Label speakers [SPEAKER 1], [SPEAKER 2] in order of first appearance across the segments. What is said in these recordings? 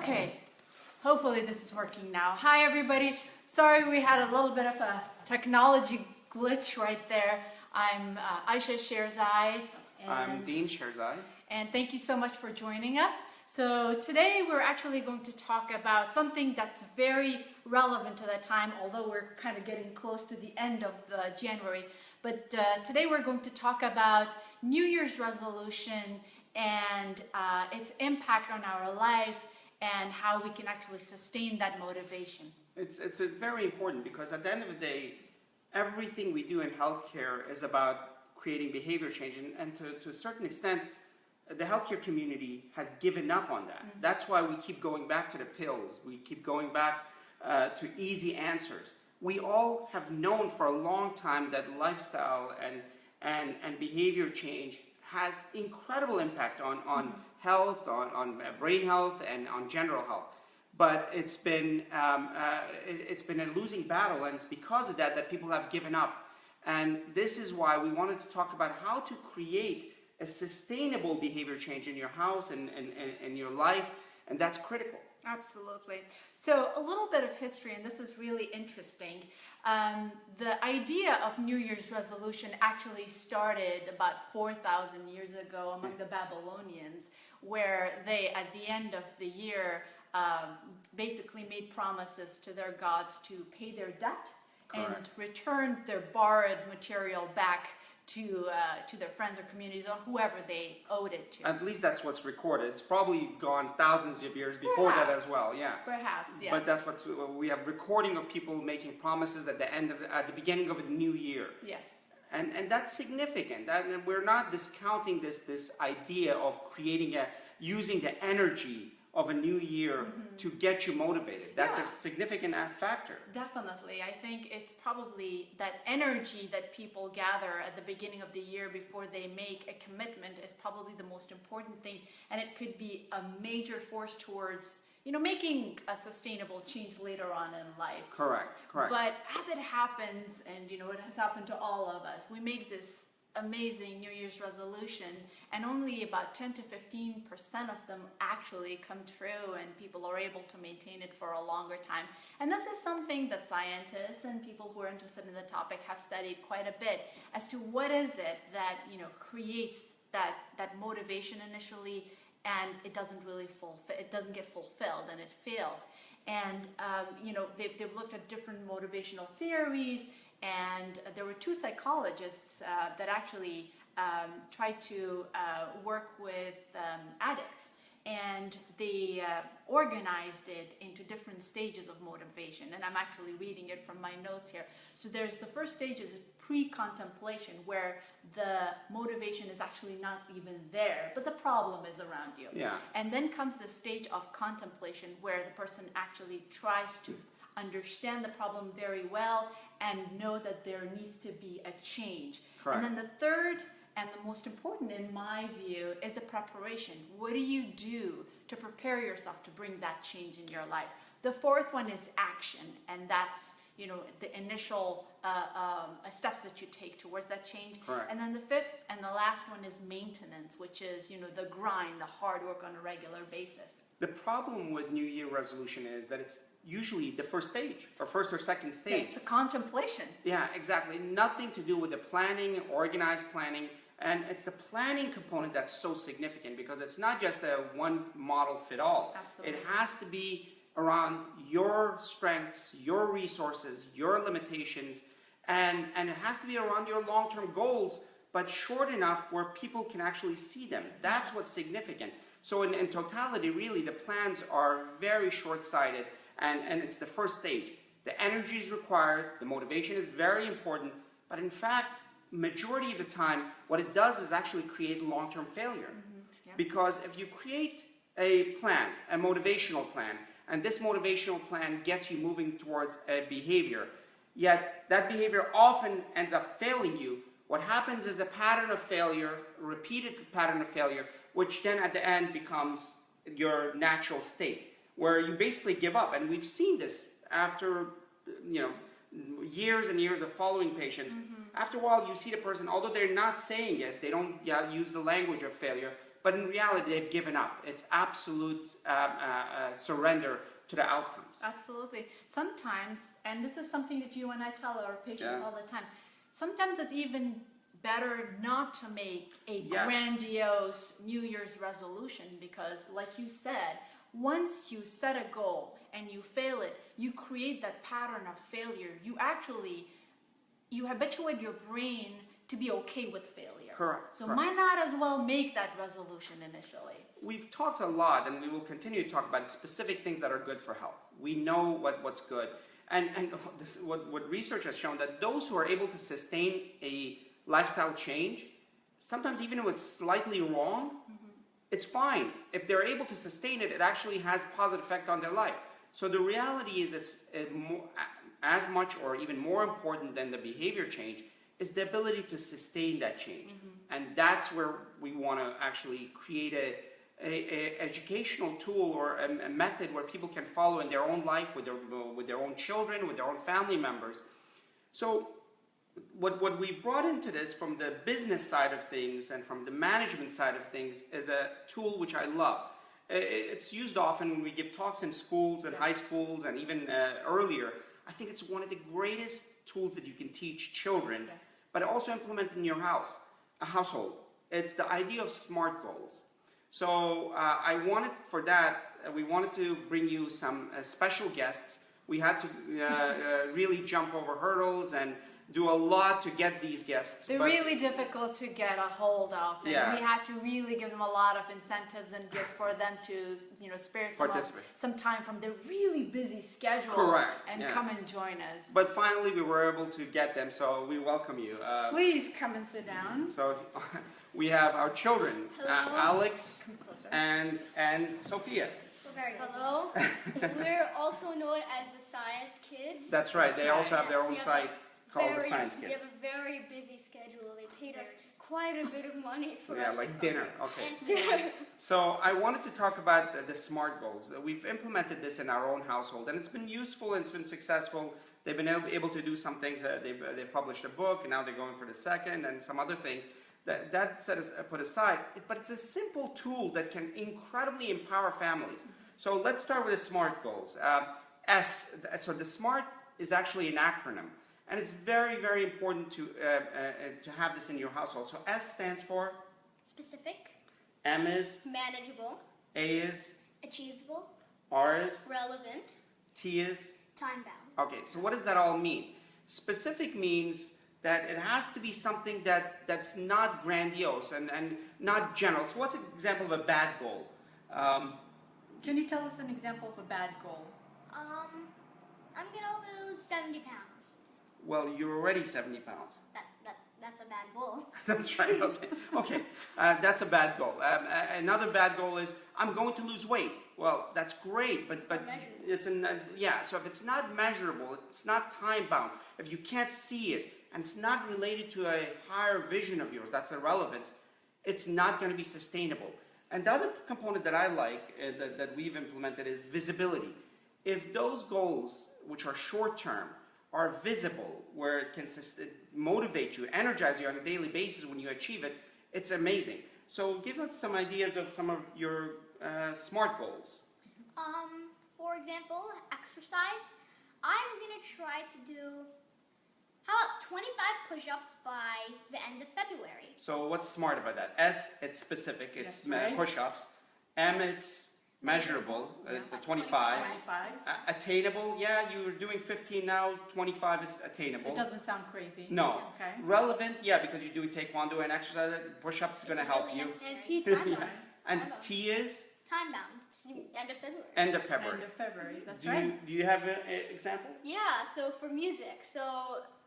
[SPEAKER 1] Okay, hopefully this is working now. Hi everybody, sorry we had a little bit of a technology glitch right there. I'm Aisha Sherzai.
[SPEAKER 2] I'm Dean Sherzai.
[SPEAKER 1] And thank you so much for joining us. So today we're actually going to talk about something that's very relevant to that time, although we're kind of getting close to the end of January. But today we're going to talk about New Year's resolution and its impact on our life and how we can actually sustain that motivation.
[SPEAKER 2] It's very important because at the end of the day, everything we do in healthcare is about creating behavior change, and to a certain extent, the healthcare community has given up on that. Mm-hmm. That's why we keep going back to the pills. We keep going back to easy answers. We all have known for a long time that lifestyle and behavior change has incredible impact on mm-hmm. health, on brain health, and on general health. But it's been a losing battle, and it's because of that people have given up. And this is why we wanted to talk about how to create a sustainable behavior change in your house and in your life, and that's critical.
[SPEAKER 1] Absolutely. So a little bit of history, and this is really interesting. The idea of New Year's resolution actually started about 4,000 years ago among the Babylonians, where they, at the end of the year, basically made promises to their gods to pay their debt. Correct. And return their borrowed material back to their friends or communities or whoever they owed it to.
[SPEAKER 2] At least that's what's recorded. It's probably gone thousands of years before that as well. Yeah.
[SPEAKER 1] Perhaps, yes.
[SPEAKER 2] But that's what's we have recording of people making promises at the beginning of a new year.
[SPEAKER 1] Yes.
[SPEAKER 2] And that's significant. And we're not discounting this idea of using the energy of a new year mm-hmm. to get you motivated. That's a significant factor.
[SPEAKER 1] Definitely. I think it's probably that energy that people gather at the beginning of the year before they make a commitment is probably the most important thing. And it could be a major force towards, making a sustainable change later on in life.
[SPEAKER 2] Correct.
[SPEAKER 1] But as it happens, and it has happened to all of us, we make this amazing New Year's resolution, and only about 10 to 15% of them actually come true, and people are able to maintain it for a longer time. And this is something that scientists and people who are interested in the topic have studied quite a bit as to what is it that creates that motivation initially, and it doesn't get fulfilled, and it fails. And they've looked at different motivational theories. And there were two psychologists that actually tried to work with addicts, and they organized it into different stages of motivation. And I'm actually reading it from my notes here. So there's the first stage is pre-contemplation, where the motivation is actually not even there, but the problem is around you.
[SPEAKER 2] Yeah. And
[SPEAKER 1] then comes the stage of contemplation, where the person actually tries to understand the problem very well and know that there needs to be a change.
[SPEAKER 2] Correct.
[SPEAKER 1] And then the third and the most important in my view is the preparation. What do you do to prepare yourself to bring that change in your life? The fourth one is action, and that's the initial steps that you take towards that change.
[SPEAKER 2] Correct. And
[SPEAKER 1] then the fifth and the last one is maintenance, which is the grind, the hard work on a regular basis.
[SPEAKER 2] The problem with New Year resolution is that it's usually the first stage, or first or second stage.
[SPEAKER 1] Yeah, it's a contemplation.
[SPEAKER 2] Yeah, exactly. Nothing to do with the planning, organized planning, and it's the planning component that's so significant, because it's not just a one model fit all.
[SPEAKER 1] Absolutely.
[SPEAKER 2] It has to be around your strengths, your resources, your limitations, and it has to be around your long-term goals, but short enough where people can actually see them. That's what's significant. So in totality, really, the plans are very short-sighted, and it's the first stage. The energy is required, the motivation is very important, but in fact, majority of the time, what it does is actually create long-term failure. Mm-hmm. Yeah. Because if you create a plan, a motivational plan, and this motivational plan gets you moving towards a behavior, yet that behavior often ends up failing you, what happens is a pattern of failure, a repeated pattern of failure, which then at the end becomes your natural state, where you basically give up. And we've seen this after years and years of following patients. Mm-hmm. After a while, you see the person, although they're not saying it, they don't use the language of failure, but in reality, they've given up. It's absolute surrender to the outcomes.
[SPEAKER 1] Absolutely. Sometimes, and this is something that you and I tell our patients
[SPEAKER 2] Yeah.
[SPEAKER 1] all the time, sometimes it's even better not to make a
[SPEAKER 2] Yes.
[SPEAKER 1] grandiose New Year's resolution, because like you said, once you set a goal and you fail it, you create that pattern of failure. You habituate your brain to be okay with failure.
[SPEAKER 2] Correct.
[SPEAKER 1] So
[SPEAKER 2] correct.
[SPEAKER 1] why not as well make that resolution initially?
[SPEAKER 2] We've talked a lot, and we will continue to talk about specific things that are good for health. We know what's good. And what research has shown, that those who are able to sustain a lifestyle change, sometimes even when it's slightly wrong, it's fine. If they're able to sustain it, it actually has a positive effect on their life. So the reality is it's as much or even more important than the behavior change is the ability to sustain that change. And that's where we want to actually create a educational tool or a method where people can follow in their own life with their own children, with their own family members. So what we brought into this from the business side of things and from the management side of things is a tool which I love. It's used often when we give talks in schools and high schools and even earlier. I think it's one of the greatest tools that you can teach children, but also implement in your household. It's the idea of SMART goals. So we wanted to bring you some special guests. We had to really jump over hurdles and do a lot to get these guests.
[SPEAKER 1] They're really difficult to get a hold of. And
[SPEAKER 2] Yeah.
[SPEAKER 1] we had to really give them a lot of incentives and gifts for them to, spare some time from their really busy schedule.
[SPEAKER 2] Correct,
[SPEAKER 1] and
[SPEAKER 2] yeah.
[SPEAKER 1] come and join us.
[SPEAKER 2] But finally, we were able to get them, so we welcome you.
[SPEAKER 1] Please come and sit down.
[SPEAKER 2] So we have our children,
[SPEAKER 3] Hello.
[SPEAKER 2] Alex
[SPEAKER 1] Come closer.
[SPEAKER 2] and Sophia.
[SPEAKER 3] Hello. We're also known as the Science Kids.
[SPEAKER 2] That's right.
[SPEAKER 1] That's
[SPEAKER 2] They also
[SPEAKER 1] right,
[SPEAKER 2] have their own
[SPEAKER 3] yes.
[SPEAKER 2] site called the
[SPEAKER 3] Very-
[SPEAKER 2] Science
[SPEAKER 3] We
[SPEAKER 2] Kid.
[SPEAKER 3] have a very busy schedule. They paid us quite a bit of money for
[SPEAKER 2] Yeah,
[SPEAKER 3] us to
[SPEAKER 2] like
[SPEAKER 3] come
[SPEAKER 2] dinner.
[SPEAKER 3] here.
[SPEAKER 2] Okay.
[SPEAKER 3] And dinner.
[SPEAKER 2] So I wanted to talk about the SMART goals. We've implemented this in our own household, and it's been useful and it's been successful. They've been able to do some things. They've published a book, and now they're going for the second, and some other things. That set is put aside, but it's a simple tool that can incredibly empower families. So let's start with the SMART goals. So the SMART is actually an acronym, and it's very, very important to have this in your household. So S stands for?
[SPEAKER 3] Specific,
[SPEAKER 2] M is?
[SPEAKER 3] manageable,
[SPEAKER 2] A is?
[SPEAKER 3] achievable,
[SPEAKER 2] R is?
[SPEAKER 3] relevant,
[SPEAKER 2] T is?
[SPEAKER 3] time-bound.
[SPEAKER 2] Okay, so what does that all mean? Specific means that it has to be something that's not grandiose and not general. So what's an example of a bad goal?
[SPEAKER 1] Can you tell us an example of a bad goal?
[SPEAKER 3] I'm gonna lose 70 pounds.
[SPEAKER 2] Well, you're already 70 pounds.
[SPEAKER 3] That's a bad goal.
[SPEAKER 2] That's right, okay. That's a bad goal. Another bad goal is, I'm going to lose weight. Well, that's great, but
[SPEAKER 3] not measurable.
[SPEAKER 2] so if it's not measurable, it's not time-bound, if you can't see it, and it's not related to a higher vision of yours, that's the relevance, it's not going to be sustainable. And the other component that I like, that we've implemented, is visibility. If those goals, which are short-term, are visible, where it can motivate you, energize you on a daily basis when you achieve it, it's amazing. So give us some ideas of some of your SMART goals.
[SPEAKER 3] For example, exercise. I'm gonna try to do, how about 25 push-ups by the end of February?
[SPEAKER 2] So what's smart about that? S, it's specific, it's
[SPEAKER 1] That's right.
[SPEAKER 2] push-ups. M, it's measurable,
[SPEAKER 1] Yeah.
[SPEAKER 2] the 25.
[SPEAKER 1] 25.
[SPEAKER 2] Attainable, yeah, you're doing 15 now, 25 is attainable.
[SPEAKER 1] It doesn't sound crazy.
[SPEAKER 2] No.
[SPEAKER 1] Okay.
[SPEAKER 2] Relevant, yeah, because you're doing taekwondo and exercise, push-ups is going to help you.
[SPEAKER 3] And T time-bound.
[SPEAKER 2] Yeah. And T is
[SPEAKER 3] Time-bound. End of February.
[SPEAKER 2] end of February.
[SPEAKER 1] End of February. That's
[SPEAKER 2] Do
[SPEAKER 1] right.
[SPEAKER 2] you have an example?
[SPEAKER 3] Yeah, so for music,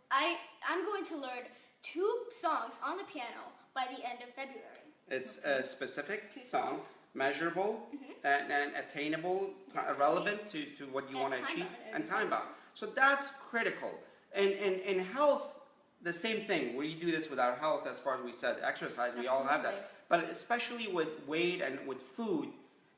[SPEAKER 3] I'm going to learn 2 songs on the piano by the end of February.
[SPEAKER 2] It's a specific
[SPEAKER 3] 2
[SPEAKER 2] song,
[SPEAKER 3] songs.
[SPEAKER 2] measurable, and attainable, relevant to what you
[SPEAKER 3] And
[SPEAKER 2] want to achieve,
[SPEAKER 3] time-bound.
[SPEAKER 2] and time-bound. So that's critical. And in health, the same thing. We do this with our health, as far as we said, exercise, we all have that. But especially with weight and with food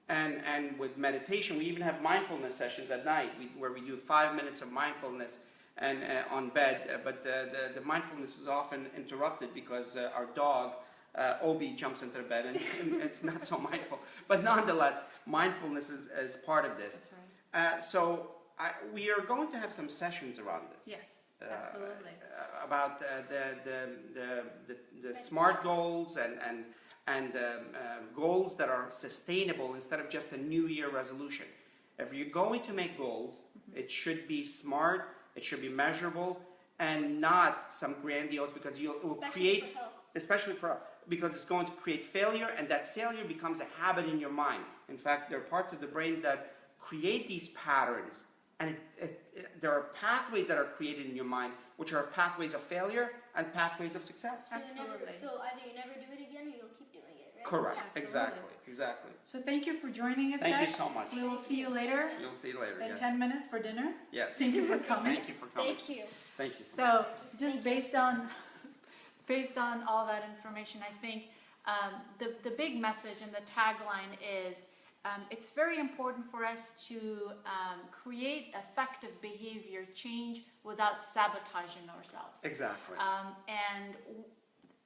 [SPEAKER 2] and with meditation, we even have mindfulness sessions at night where we do 5 minutes of mindfulness and on bed. But the mindfulness is often interrupted because our dog Obi jumps into the bed and it's not so mindful. But nonetheless, mindfulness is part of this.
[SPEAKER 1] That's right.
[SPEAKER 2] We are going to have some sessions around this.
[SPEAKER 1] Yes, absolutely.
[SPEAKER 2] About the SMART goals and goals that are sustainable instead of just a New Year resolution. If you're going to make goals, it should be smart, it should be measurable, and not some grandiose, because it will create, especially for because it's going to create failure, and that failure becomes a habit in your mind. In fact, there are parts of the brain that create these patterns, and there are pathways that are created in your mind, which are pathways of failure and pathways of success.
[SPEAKER 1] Absolutely.
[SPEAKER 3] So either you never do it again or you'll keep doing it, right?
[SPEAKER 2] Correct.
[SPEAKER 1] Yeah,
[SPEAKER 2] Exactly.
[SPEAKER 1] So thank you for joining us,
[SPEAKER 2] Thank
[SPEAKER 1] guys.
[SPEAKER 2] you so much.
[SPEAKER 1] We will see you later
[SPEAKER 2] You'll see you later.
[SPEAKER 1] in
[SPEAKER 2] Yes.
[SPEAKER 1] 10 minutes for dinner.
[SPEAKER 2] Yes.
[SPEAKER 1] Thank you for coming.
[SPEAKER 2] Thank you for coming.
[SPEAKER 3] Thank you.
[SPEAKER 2] Thank you.
[SPEAKER 1] So just based on all that information, I think the big message and the tagline is it's very important for us to create effective behavior change without sabotaging ourselves.
[SPEAKER 2] Exactly.
[SPEAKER 1] And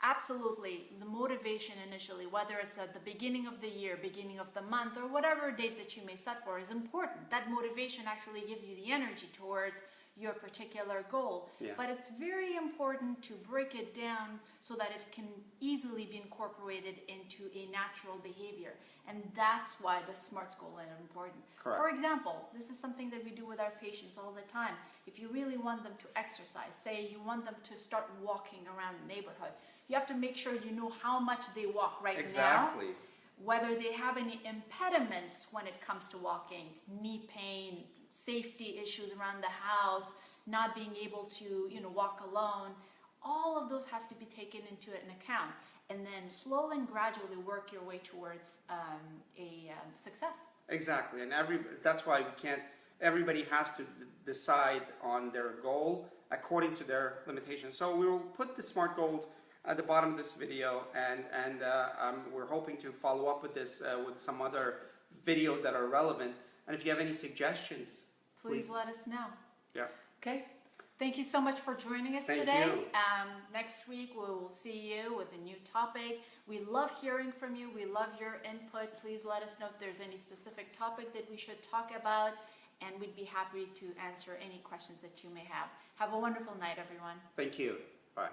[SPEAKER 1] absolutely, the motivation initially, whether it's at the beginning of the year, beginning of the month, or whatever date that you may set for, is important. That motivation actually gives you the energy towards your particular goal.
[SPEAKER 2] Yeah.
[SPEAKER 1] But it's very important to break it down so that it can easily be incorporated into a natural behavior. And that's why the SMART goal is important.
[SPEAKER 2] Correct.
[SPEAKER 1] For example, this is something that we do with our patients all the time. If you really want them to exercise, say you want them to start walking around the neighborhood, you have to make sure you know how much they walk right now.
[SPEAKER 2] Exactly.
[SPEAKER 1] Whether they have any impediments when it comes to walking, knee pain, safety issues around the house, not being able to, walk alone. All of those have to be taken into an account, and then slowly and gradually work your way towards success.
[SPEAKER 2] Exactly, and that's why everybody has to decide on their goal according to their limitations. So we will put the SMART goals at the bottom of this video, and we're hoping to follow up with this with some other videos that are relevant. And if you have any suggestions,
[SPEAKER 1] Please let us know.
[SPEAKER 2] Yeah.
[SPEAKER 1] Okay. Thank you so much for joining us
[SPEAKER 2] Thank
[SPEAKER 1] today.
[SPEAKER 2] you.
[SPEAKER 1] Next week we will see you with a new topic. We love hearing from you. We love your input. Please let us know if there's any specific topic that we should talk about, and we'd be happy to answer any questions that you may have. Have a wonderful night, everyone.
[SPEAKER 2] Thank you. Bye.